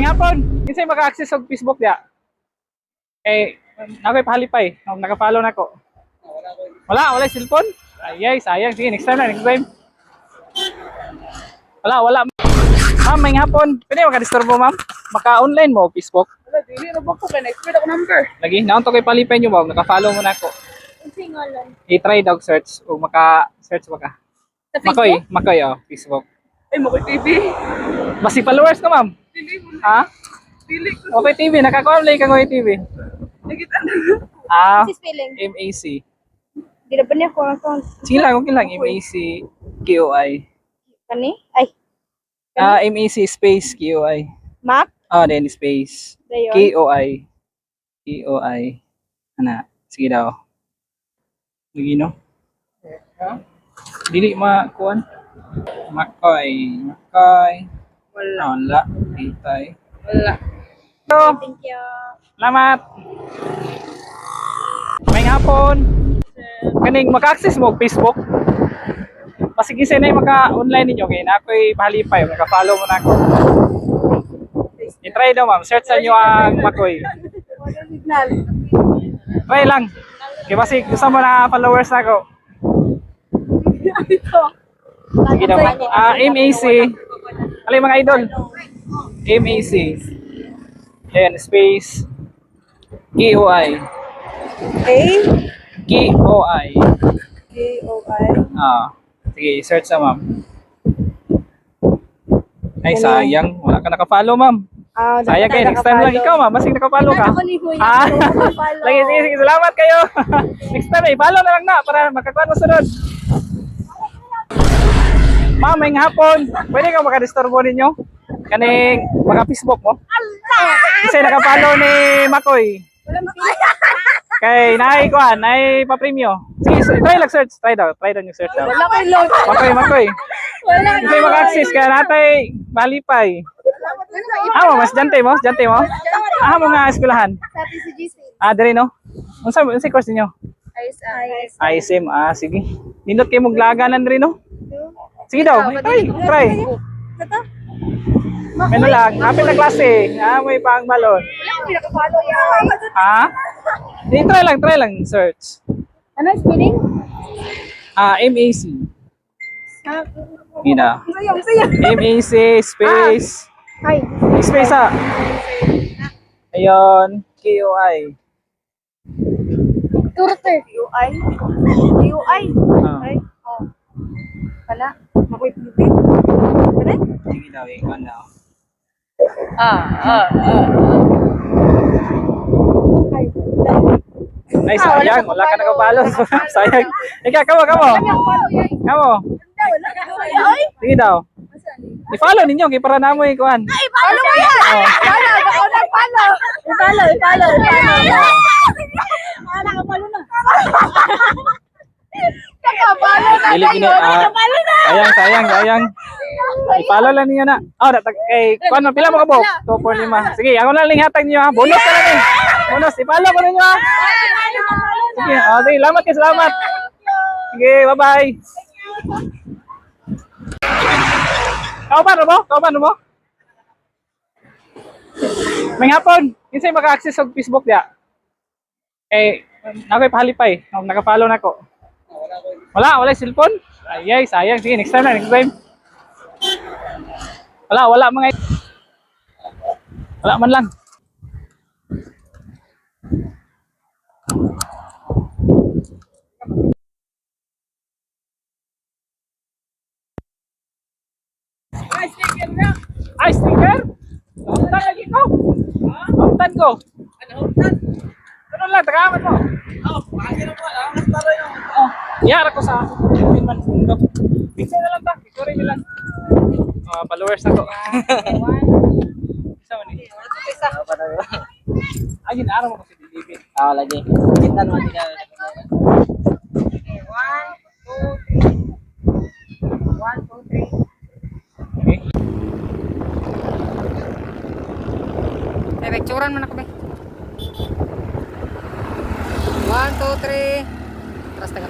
May hapon, kinsay maka-access og Facebook dia? Eh, nakoy pahalipay, naka-follow na ko. Wala cellphone? Ay, sayang. Sige, next time na, next time. Wala. Ma'am, may hapon. Pwede maka-disturbo, ma'am? Maka-online mo, Facebook? Wala, dili na ba ko kaya na-expert ako number. Lagi, naon to kay palipay nyo, ma'am. Naka-follow mo na ako. Singalan. I-try dog search. O maka-search ba ka? Sa Facebook? Makoy, Facebook. Ay, Makoy TV. Basi followers ka, ma'am? Dili mo na. Ha? Dili ko. Okay TV, naka-online ka Makoy TV. Nakita na. Si spelling. MAC. Di na ba niya ko account? Sige lang, okay lang. MAC KOI. Kani? Ay, MAC space KOI. Mac? Then space. Dayon. KOI. KOI. Ana, sige daw. Lagi no? Dili kuan. Makoy. Wala. Itay. Wala. So, Thank you. salamat. May hapon. Kaning maka-access mo og Facebook. Basig isa na maka-online ninyo kay na ako'y pahalipay, maka-follow mo na ako. I-try daw ma'am, search sa inyo ang Makoy. Wala signal. Try lang. Kaya basig gusto mo na followers na ako. Ito. Sige daw ma'am. MAC. Alay mga idol. MAC. Ayan, space. KOI. A? KOI. K-O-I. Sige, search na ma'am. Ay, sayang. Wala ka naka-follow ma'am. Sayang kayo. Next time lang ikaw ma'am. Basig naka-follow ka. Ako ni Kuya. Ah. Follow. Sige. Salamat kayo. Next time, i-follow na lang na para makakuha mo sunod. Ma'am, may hapon. Pwede ka makadisturbo ninyo? Kaning maka-Facebook mo? Kasi naka-follow ni Makoy. Wala makita. Kay naay pa-premyo. Sige, try lang search. Try daw yung search daw. Wala kay load. Makoy. Wala Kasi maka-access kaya natay malipay. Mas jante mo? Mo nga eskwelahan. Sa TCGC. Dire no? Unsa course niyo? ISM. Sige. Nindot kayo maglaganan rin no? Sige daw, try. May lang, hapit na klase. May pang balon. Wala ko pinaka-follow yan. Try lang, search. Ano spelling? MAC. Gina. Sayang. MAC space. Ay. Space Ayun, KOI. Turte. UI. UI. Ay. Oh. Wala. Makoy TV. Wala? Sige daw, ikaw daw. Ay. Ay, sayang. Wala ka nakapalo. Sayang. Ika, kamo. Ay. Sige daw. I-follow ninyo, kaya para namo ikuan. Follow mo yan! Follow! Ako nag-follow! I-follow! Nakapalo na! Nakapalo na Dili gini, sayang. I-follow lang niyo na. Kay kuan pila mo ka bo? 2.5. Sige, ako na lang hatag niyo ha. Bonus ka lang eh. Bonus, i-follow ko ninyo ha. Sige, sige, salamat. Sige, bye-bye. Kauban mo? May hapon, kinsay maka-access og Facebook dia? Nakoy pahalipay, naka-follow na ko. Wala cellphone? Ay, sayang. Sige, next time. Wala man lang. Ay, sticker? Nauntan lagi ko. Nauntan ko. Ano lang, tagaman mo. Yara ko sa Pinman Fundok. Bisa na lang ta, ikurin nila. Followers na ko. Isa man eh. Agin, araw mo kasi dilibi. Lagi. Kita naman din. Okay, 1, 2, 3. Okay. Picturean mo na kami. 1, 2, 3. Terus tengah.